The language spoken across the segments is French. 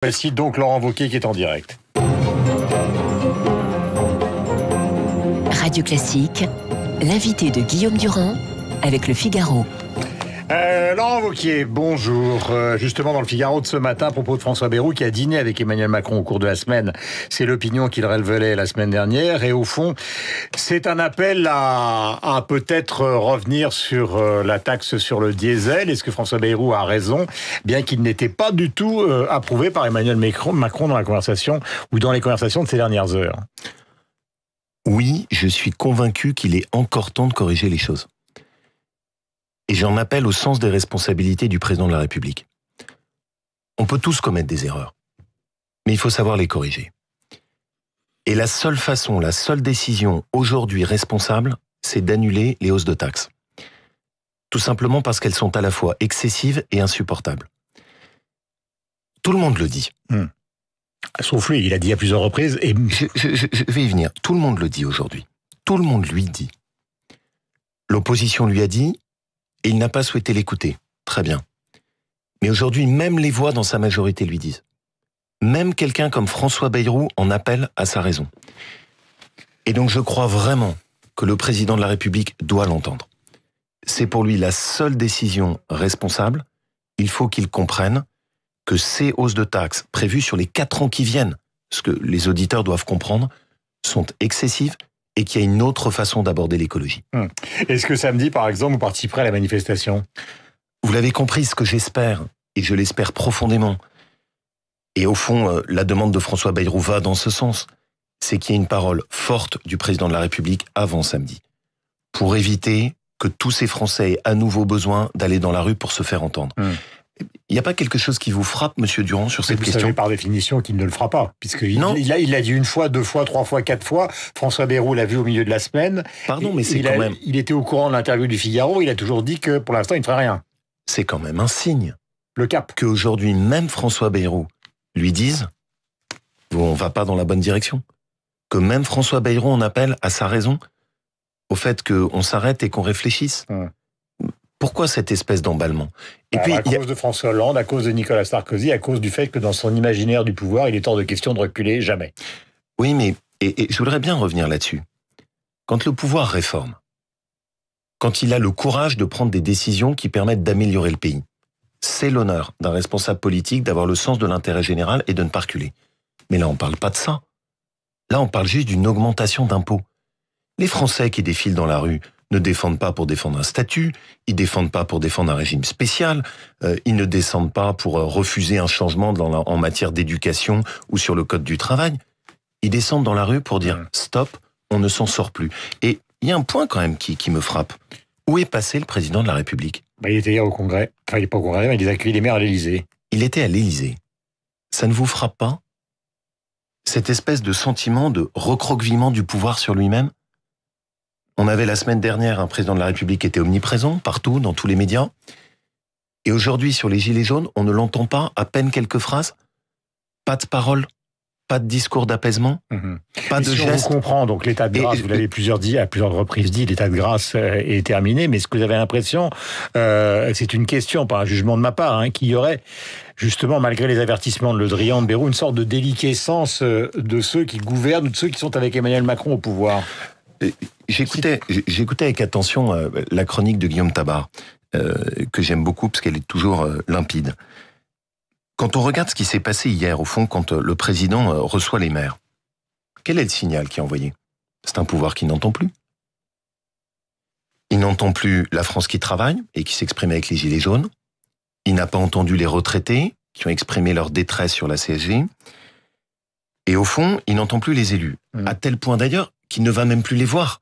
Voici donc Laurent Wauquiez qui est en direct. Radio Classique, l'invité de Guillaume Durand avec Le Figaro. Laurent Wauquiez, bonjour. Justement, dans Le Figaro de ce matin, à propos de François Bayrou qui a dîné avec Emmanuel Macron au cours de la semaine. C'est l'opinion qu'il révélait la semaine dernière. Et au fond, c'est un appel à peut-être revenir sur la taxe sur le diesel. Est-ce que François Bayrou a raison, bien qu'il n'était pas du tout approuvé par Emmanuel Macron dans la conversation ou dans les conversations de ces dernières heures? Oui, je suis convaincu qu'il est encore temps de corriger les choses. Et j'en appelle au sens des responsabilités du président de la République. On peut tous commettre des erreurs, mais il faut savoir les corriger. Et la seule façon, la seule décision aujourd'hui responsable, c'est d'annuler les hausses de taxes. Tout simplement parce qu'elles sont à la fois excessives et insupportables. Tout le monde le dit. Sauf lui, il a dit à plusieurs reprises. Et Je vais y venir. Tout le monde le dit aujourd'hui. Tout le monde lui dit. L'opposition lui a dit, et il n'a pas souhaité l'écouter. Très bien. Mais aujourd'hui, même les voix dans sa majorité lui disent. Même quelqu'un comme François Bayrou en appelle à sa raison. Et donc je crois vraiment que le président de la République doit l'entendre. C'est pour lui la seule décision responsable. Il faut qu'il comprenne que ces hausses de taxes prévues sur les 4 ans qui viennent, ce que les auditeurs doivent comprendre, sont excessives et qu'il y a une autre façon d'aborder l'écologie. Est-ce que samedi, par exemple, vous participerez à la manifestation? Vous l'avez compris, ce que j'espère, et je l'espère profondément, et au fond, la demande de François Bayrou va dans ce sens, c'est qu'il y ait une parole forte du président de la République avant samedi, pour éviter que tous ces Français aient à nouveau besoin d'aller dans la rue pour se faire entendre. Il n'y a pas quelque chose qui vous frappe, Monsieur Durand, sur cette question? Vous savez par définition qu'il ne le fera pas, puisqu'il l'a dit une fois, 2 fois, 3 fois, 4 fois. François Bayrou l'a vu au milieu de la semaine. Pardon, mais c'est quand même... Il était au courant de l'interview du Figaro, il a toujours dit que pour l'instant il ne ferait rien. C'est quand même un signe. Le cap. Qu'aujourd'hui, même François Bayrou lui dise « on va pas dans la bonne direction ». Que même François Bayrou en appelle à sa raison, au fait qu'on s'arrête et qu'on réfléchisse. Pourquoi cette espèce d'emballement? Et puis, à cause de François Hollande, à cause de Nicolas Sarkozy, à cause du fait que dans son imaginaire du pouvoir, il est hors de question de reculer, jamais. Oui, mais et je voudrais bien revenir là-dessus. Quand le pouvoir réforme, quand il a le courage de prendre des décisions qui permettent d'améliorer le pays, c'est l'honneur d'un responsable politique d'avoir le sens de l'intérêt général et de ne pas reculer. Mais là, on ne parle pas de ça. Là, on parle juste d'une augmentation d'impôts. Les Français qui défilent dans la rue ne défendent pas pour défendre un statut, ils défendent pas pour défendre un régime spécial, ils ne descendent pas pour refuser un changement en matière d'éducation ou sur le code du travail. Ils descendent dans la rue pour dire « stop, on ne s'en sort plus ». Et il y a un point quand même qui me frappe. Où est passé le président de la République? Il était hier au Congrès. Enfin, il n'est pas au Congrès, mais il a accueilli les maires à l'Élysée. Il était à l'Élysée. Ça ne vous frappe pas? Cette espèce de sentiment de recroquevillement du pouvoir sur lui-même? On avait la semaine dernière un président de la République qui était omniprésent, partout, dans tous les médias. Et aujourd'hui, sur les Gilets jaunes, on ne l'entend pas, à peine quelques phrases. Pas de paroles, pas de discours d'apaisement, pas de gestes. On comprend, donc l'état de grâce, vous l'avez à plusieurs reprises dit, l'état de grâce est terminé, mais est-ce que vous avez l'impression, c'est une question, pas un jugement de ma part, qu'il y aurait, justement, malgré les avertissements de Le Drian, de Bayrou, une sorte de déliquescence de ceux qui gouvernent ou de ceux qui sont avec Emmanuel Macron au pouvoir? J'écoutais avec attention la chronique de Guillaume Tabar, que j'aime beaucoup parce qu'elle est toujours limpide. Quand on regarde ce qui s'est passé hier, au fond, quand le président reçoit les maires, quel est le signal qui est envoyé? C'est un pouvoir qui n'entend plus. Il n'entend plus la France qui travaille et qui s'exprime avec les Gilets jaunes. Il n'a pas entendu les retraités qui ont exprimé leur détresse sur la CSG. Et au fond, il n'entend plus les élus. À tel point d'ailleurs qu'il ne va même plus les voir.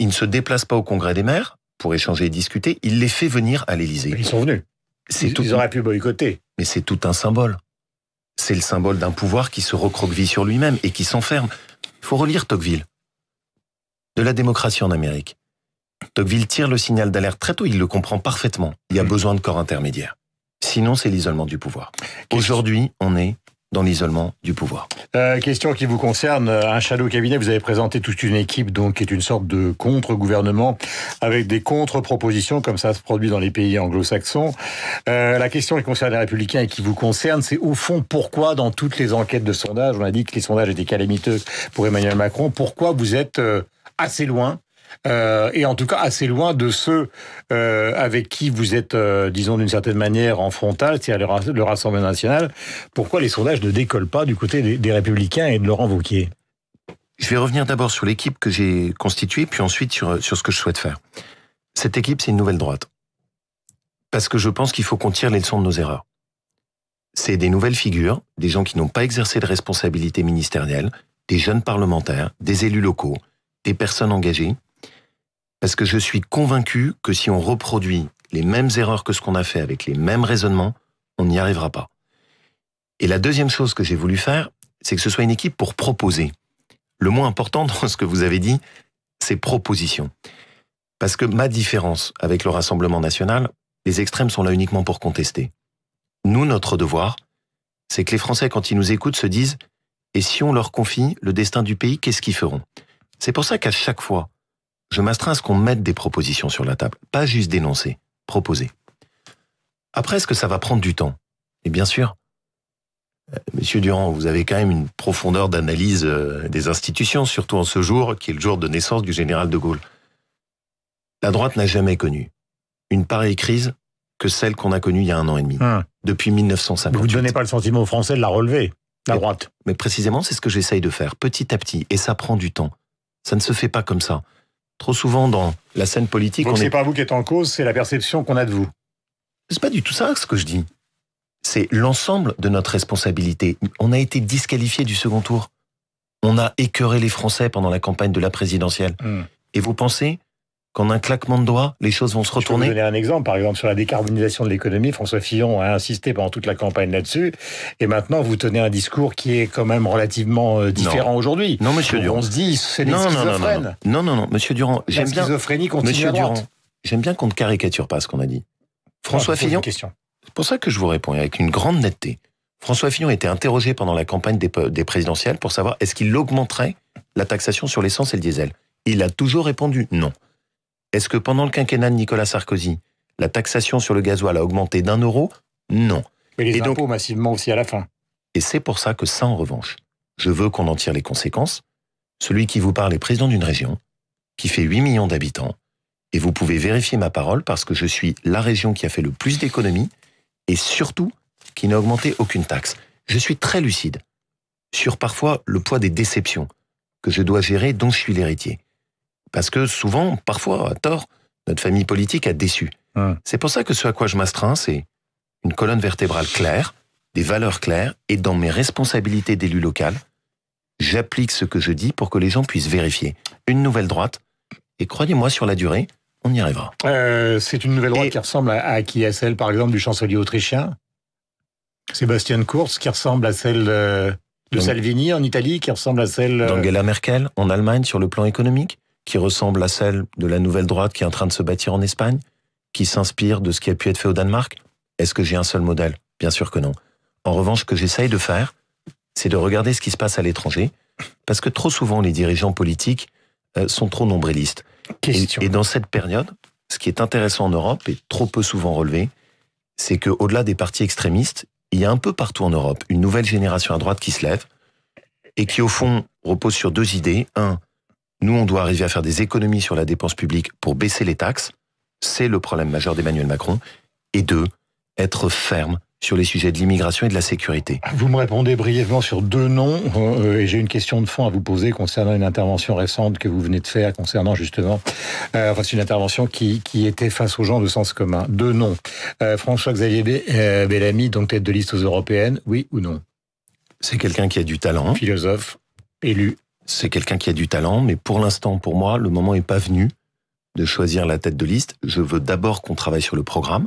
Il ne se déplace pas au Congrès des maires pour échanger et discuter, il les fait venir à l'Élysée. Ils sont venus. Ils auraient pu boycotter. Mais c'est tout un symbole. C'est le symbole d'un pouvoir qui se recroqueville sur lui-même et qui s'enferme. Il faut relire Tocqueville. De la démocratie en Amérique. Tocqueville tire le signal d'alerte très tôt, il le comprend parfaitement. Il y a besoin de corps intermédiaires. Sinon, c'est l'isolement du pouvoir. Aujourd'hui, on est dans l'isolement du pouvoir. Question qui vous concerne, un shadow cabinet, vous avez présenté toute une équipe donc qui est une sorte de contre-gouvernement avec des contre-propositions comme ça se produit dans les pays anglo-saxons. La question qui concerne les Républicains et qui vous concerne, c'est au fond pourquoi dans toutes les enquêtes de sondage, on a dit que les sondages étaient calamiteux pour Emmanuel Macron, pourquoi vous êtes assez loin et en tout cas assez loin de ceux avec qui vous êtes, disons d'une certaine manière, en frontal, c'est-à-dire le Rassemblement national. Pourquoi les sondages ne décollent pas du côté des Républicains et de Laurent Wauquiez? Je vais revenir d'abord sur l'équipe que j'ai constituée, puis ensuite sur ce que je souhaite faire. Cette équipe, c'est une nouvelle droite. Parce que je pense qu'il faut qu'on tire les leçons de nos erreurs. C'est des nouvelles figures, des gens qui n'ont pas exercé de responsabilité ministérielle, des jeunes parlementaires, des élus locaux, des personnes engagées. Parce que je suis convaincu que si on reproduit les mêmes erreurs que ce qu'on a fait avec les mêmes raisonnements, on n'y arrivera pas. Et la deuxième chose que j'ai voulu faire, c'est que ce soit une équipe pour proposer. Le mot important dans ce que vous avez dit, c'est proposition. Parce que ma différence avec le Rassemblement national, les extrêmes sont là uniquement pour contester. Nous, notre devoir, c'est que les Français, quand ils nous écoutent, se disent « Et si on leur confie le destin du pays, qu'est-ce qu'ils feront ?» C'est pour ça qu'à chaque fois, je m'astreins à ce qu'on mette des propositions sur la table. Pas juste dénoncer, proposer. Après, est-ce que ça va prendre du temps? Et bien sûr, Monsieur Durand, vous avez quand même une profondeur d'analyse des institutions, surtout en ce jour, qui est le jour de naissance du général de Gaulle. La droite n'a jamais connu une pareille crise que celle qu'on a connue il y a 1 an et demi, depuis 1958. Vous ne donnez pas le sentiment aux Français de la relever, la droite. Mais précisément, c'est ce que j'essaye de faire, petit à petit, et ça prend du temps. Ça ne se fait pas comme ça. Trop souvent, dans la scène politique... Donc c'est pas vous qui êtes en cause, c'est la perception qu'on a de vous. C'est pas du tout ça ce que je dis. C'est l'ensemble de notre responsabilité. On a été disqualifiés du second tour. On a écœuré les Français pendant la campagne de la présidentielle. Et vous pensez qu'en un claquement de doigts, les choses vont se retourner? Je vais vous donner un exemple. Par exemple, sur la décarbonisation de l'économie, François Fillon a insisté pendant toute la campagne là-dessus. Et maintenant, vous tenez un discours qui est quand même relativement différent aujourd'hui. Non, Monsieur Durand. On se dit, c'est des schizophrènes. Non, Monsieur Durand. La schizophrénie continue à droite. J'aime bien qu'on ne caricature pas ce qu'on a dit. François Fillon... C'est pour ça que je vous réponds, avec une grande netteté. François Fillon a été interrogé pendant la campagne des présidentielles pour savoir est-ce qu'il augmenterait la taxation sur l'essence et le diesel. Il a toujours répondu non. Est-ce que pendant le quinquennat de Nicolas Sarkozy, la taxation sur le gasoil a augmenté d'1 euro? Non. Mais les impôts massivement aussi à la fin. Et c'est pour ça que ça, en revanche, je veux qu'on en tire les conséquences. Celui qui vous parle est président d'une région qui fait 8 millions d'habitants. Et vous pouvez vérifier ma parole parce que je suis la région qui a fait le plus d'économies et surtout qui n'a augmenté aucune taxe. Je suis très lucide sur parfois le poids des déceptions que je dois gérer, dont je suis l'héritier. Parce que souvent, parfois, à tort, notre famille politique a déçu. C'est pour ça que ce à quoi je m'astreins, c'est une colonne vertébrale claire, des valeurs claires, et dans mes responsabilités d'élu local, j'applique ce que je dis pour que les gens puissent vérifier. Une nouvelle droite, et croyez-moi, sur la durée, on y arrivera. C'est une nouvelle droite qui ressemble à qui? À celle, par exemple, du chancelier autrichien Sébastien Kurz, qui ressemble à celle de Salvini en Italie, qui ressemble à celle... d'Angela Merkel en Allemagne sur le plan économique, qui ressemble à celle de la nouvelle droite qui est en train de se bâtir en Espagne, qui s'inspire de ce qui a pu être fait au Danemark. Est-ce que j'ai un seul modèle? Bien sûr que non. En revanche, ce que j'essaye de faire, c'est de regarder ce qui se passe à l'étranger, parce que trop souvent, les dirigeants politiques sont trop nombrilistes. Et dans cette période, ce qui est intéressant en Europe, et trop peu souvent relevé, c'est qu'au-delà des partis extrémistes, il y a un peu partout en Europe une nouvelle génération à droite qui se lève, et qui, au fond, repose sur 2 idées. 1, nous, on doit arriver à faire des économies sur la dépense publique pour baisser les taxes. C'est le problème majeur d'Emmanuel Macron. Et 2, être ferme sur les sujets de l'immigration et de la sécurité. Vous me répondez brièvement sur 2 noms, et j'ai une question de fond à vous poser concernant une intervention récente que vous venez de faire concernant justement, c'est une intervention qui était face aux gens de sens commun. 2 noms. François-Xavier Bellamy, donc tête de liste aux européennes, oui ou non? C'est quelqu'un qui a du talent. Philosophe, élu. C'est quelqu'un qui a du talent, mais pour l'instant, pour moi, le moment n'est pas venu de choisir la tête de liste. Je veux d'abord qu'on travaille sur le programme,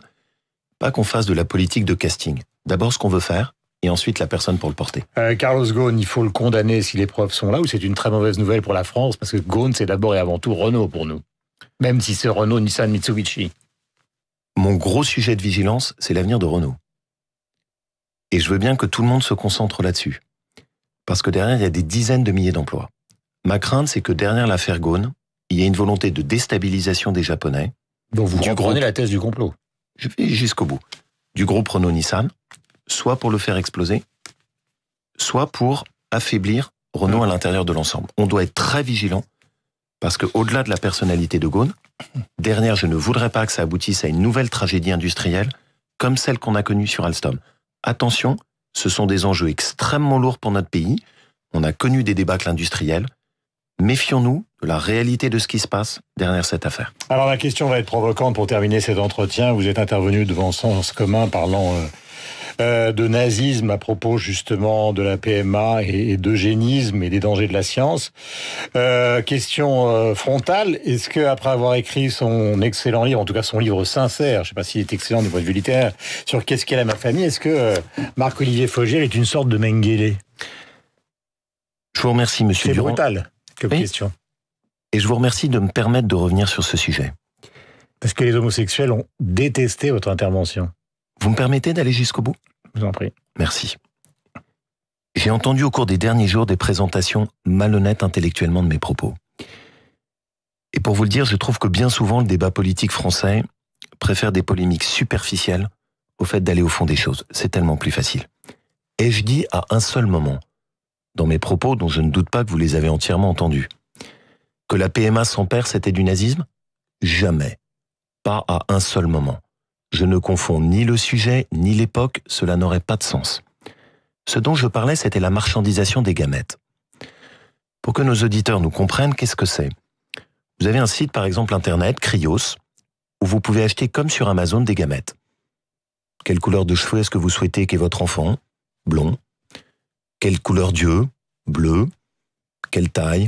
pas qu'on fasse de la politique de casting. D'abord ce qu'on veut faire, et ensuite la personne pour le porter. Carlos Ghosn, il faut le condamner si les preuves sont là, ou c'est une très mauvaise nouvelle pour la France, parce que Ghosn, c'est d'abord et avant tout Renault pour nous. Même si c'est Renault, Nissan, Mitsubishi. Mon gros sujet de vigilance, c'est l'avenir de Renault. Et je veux bien que tout le monde se concentre là-dessus. Parce que derrière, il y a des dizaines de milliers d'emplois. Ma crainte, c'est que derrière l'affaire Ghosn, il y a une volonté de déstabilisation des Japonais. Donc vous comprenez la thèse du complot. Je vais jusqu'au bout. Du groupe Renault-Nissan, soit pour le faire exploser, soit pour affaiblir Renault à l'intérieur de l'ensemble. On doit être très vigilant, parce qu'au-delà de la personnalité de Ghosn, derrière, je ne voudrais pas que ça aboutisse à une nouvelle tragédie industrielle, comme celle qu'on a connue sur Alstom. Attention, ce sont des enjeux extrêmement lourds pour notre pays. On a connu des débâcles industriels. Méfions-nous de la réalité de ce qui se passe derrière cette affaire. Alors la question va être provocante pour terminer cet entretien. Vous êtes intervenu devant Sens commun parlant de nazisme à propos justement de la PMA et d'eugénisme et des dangers de la science. Question frontale, est-ce que après avoir écrit son excellent livre, en tout cas son livre sincère, je ne sais pas s'il est excellent du point de vue littéraire, sur qu'est-ce qu'elle est ma famille, est-ce que Marc-Olivier Fogiel est une sorte de Mengele? Je vous remercie, monsieur Durand. C'est brutal comme question. Et je vous remercie de me permettre de revenir sur ce sujet. Parce que les homosexuels ont détesté votre intervention. Vous me permettez d'aller jusqu'au bout? Je vous en prie. Merci. J'ai entendu au cours des derniers jours des présentations malhonnêtes intellectuellement de mes propos. Et pour vous le dire, je trouve que bien souvent le débat politique français préfère des polémiques superficielles au fait d'aller au fond des choses. C'est tellement plus facile. Ai-je dit à un seul moment, dans mes propos dont je ne doute pas que vous les avez entièrement entendus, que la PMA sans père c'était du nazisme? Jamais. Pas à un seul moment. Je ne confonds ni le sujet, ni l'époque, cela n'aurait pas de sens. Ce dont je parlais, c'était la marchandisation des gamètes. Pour que nos auditeurs nous comprennent, qu'est-ce que c'est? Vous avez un site, par exemple internet, Cryos, où vous pouvez acheter comme sur Amazon des gamètes. Quelle couleur de cheveux est-ce que vous souhaitez qu'ait votre enfant? Blond. Quelle couleur d'yeux? Bleu. Quelle taille?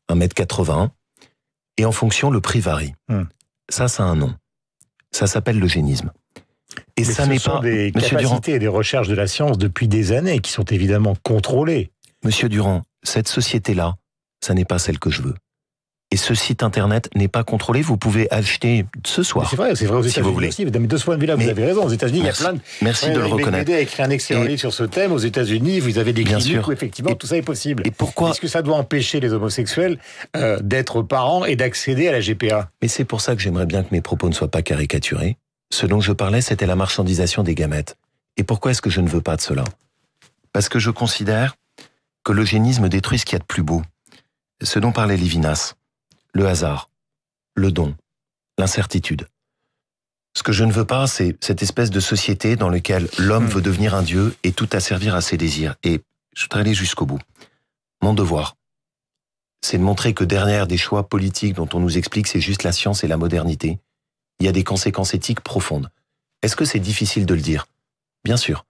1m80. Et en fonction, le prix varie. Ça a un nom. Ça s'appelle l'eugénisme. Et mais ça n'est pas des capacités et des recherches de la science depuis des années qui sont évidemment contrôlées. Monsieur Durand, cette société-là, ça n'est pas celle que je veux. Et ce site internet n'est pas contrôlé. Vous pouvez acheter ce soir. C'est vrai aux États-Unis aussi. Mais de ce point de vue-là, vous avez raison. Aux États-Unis, il y a plein de. Merci de le reconnaître. Vous a écrit un excellent livre sur ce thème. Aux États-Unis, vous avez des cliniques où effectivement tout ça est possible. Et pourquoi? Est-ce que ça doit empêcher les homosexuels d'être parents et d'accéder à la GPA? Mais c'est pour ça que j'aimerais bien que mes propos ne soient pas caricaturés. Ce dont je parlais, c'était la marchandisation des gamètes. Et pourquoi est-ce que je ne veux pas de cela? Parce que je considère que l'eugénisme détruit ce qu'il y a de plus beau. Ce dont parlait Lévinas. Le hasard, le don, l'incertitude. Ce que je ne veux pas, c'est cette espèce de société dans laquelle l'homme veut devenir un dieu et tout asservir à ses désirs. Et je voudrais aller jusqu'au bout. Mon devoir, c'est de montrer que derrière des choix politiques dont on nous explique c'est juste la science et la modernité, il y a des conséquences éthiques profondes. Est-ce que c'est difficile de le dire? Bien sûr.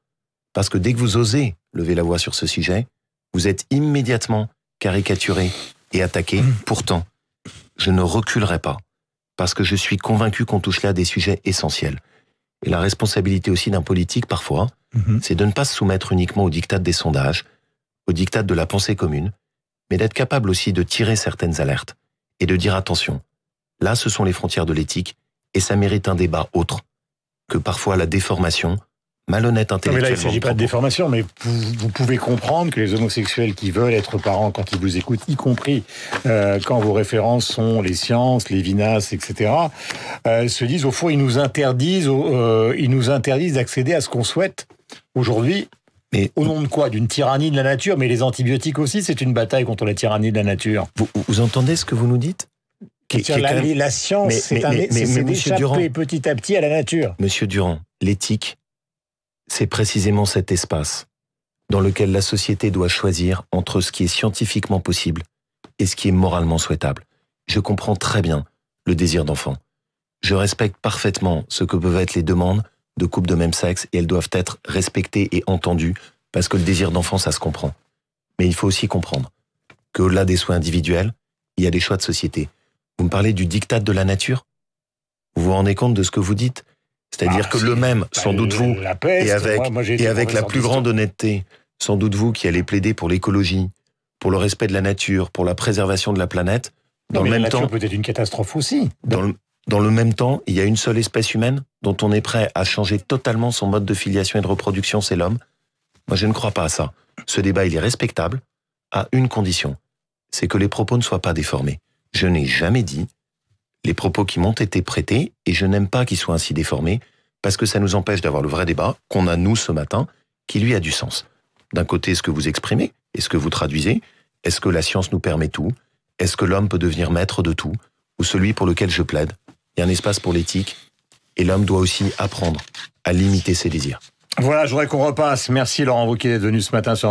Parce que dès que vous osez lever la voix sur ce sujet, vous êtes immédiatement caricaturé et attaqué. Pourtant, je ne reculerai pas, parce que je suis convaincu qu'on touche là des sujets essentiels. Et la responsabilité aussi d'un politique, parfois, c'est de ne pas se soumettre uniquement au diktat des sondages, au diktat de la pensée commune, mais d'être capable aussi de tirer certaines alertes et de dire attention, là ce sont les frontières de l'éthique, et ça mérite un débat autre que parfois la déformation, malhonnête intellectuellement. Mais là, il ne s'agit pas de déformation, mais vous pouvez comprendre que les homosexuels qui veulent être parents quand ils vous écoutent, y compris quand vos références sont les sciences, les Lévinas, etc., se disent, au fond, ils nous interdisent d'accéder à ce qu'on souhaite aujourd'hui. Mais au nom de quoi? D'une tyrannie de la nature? Mais les antibiotiques aussi, c'est une bataille contre la tyrannie de la nature. Vous entendez ce que vous nous dites? La science, c'est d'échapper petit à petit à la nature. Monsieur Durand, l'éthique, c'est précisément cet espace dans lequel la société doit choisir entre ce qui est scientifiquement possible et ce qui est moralement souhaitable. Je comprends très bien le désir d'enfant. Je respecte parfaitement ce que peuvent être les demandes de couples de même sexe et elles doivent être respectées et entendues parce que le désir d'enfant, ça se comprend. Mais il faut aussi comprendre qu'au-delà des choix individuels, il y a des choix de société. Vous me parlez du diktat de la nature? Vous vous rendez compte de ce que vous dites? C'est-à-dire que le même, sans doute vous, et avec la plus grande honnêteté, sans doute vous qui allez plaider pour l'écologie, pour le respect de la nature, pour la préservation de la planète, dans le même temps... La nature peut être une catastrophe aussi. Dans le même temps, il y a une seule espèce humaine dont on est prêt à changer totalement son mode de filiation et de reproduction, c'est l'homme. Moi, je ne crois pas à ça. Ce débat, il est respectable à une condition. C'est que les propos ne soient pas déformés. Je n'ai jamais dit les propos qui m'ont été prêtés et je n'aime pas qu'ils soient ainsi déformés parce que ça nous empêche d'avoir le vrai débat qu'on a, nous, ce matin, qui lui a du sens. D'un côté, ce que vous exprimez et ce que vous traduisez, est-ce que la science nous permet tout? Est-ce que l'homme peut devenir maître de tout? Ou celui pour lequel je plaide? Il y a un espace pour l'éthique et l'homme doit aussi apprendre à limiter ses désirs. Voilà, je voudrais qu'on repasse. Merci Laurent Wauquiez d'être venu ce matin sur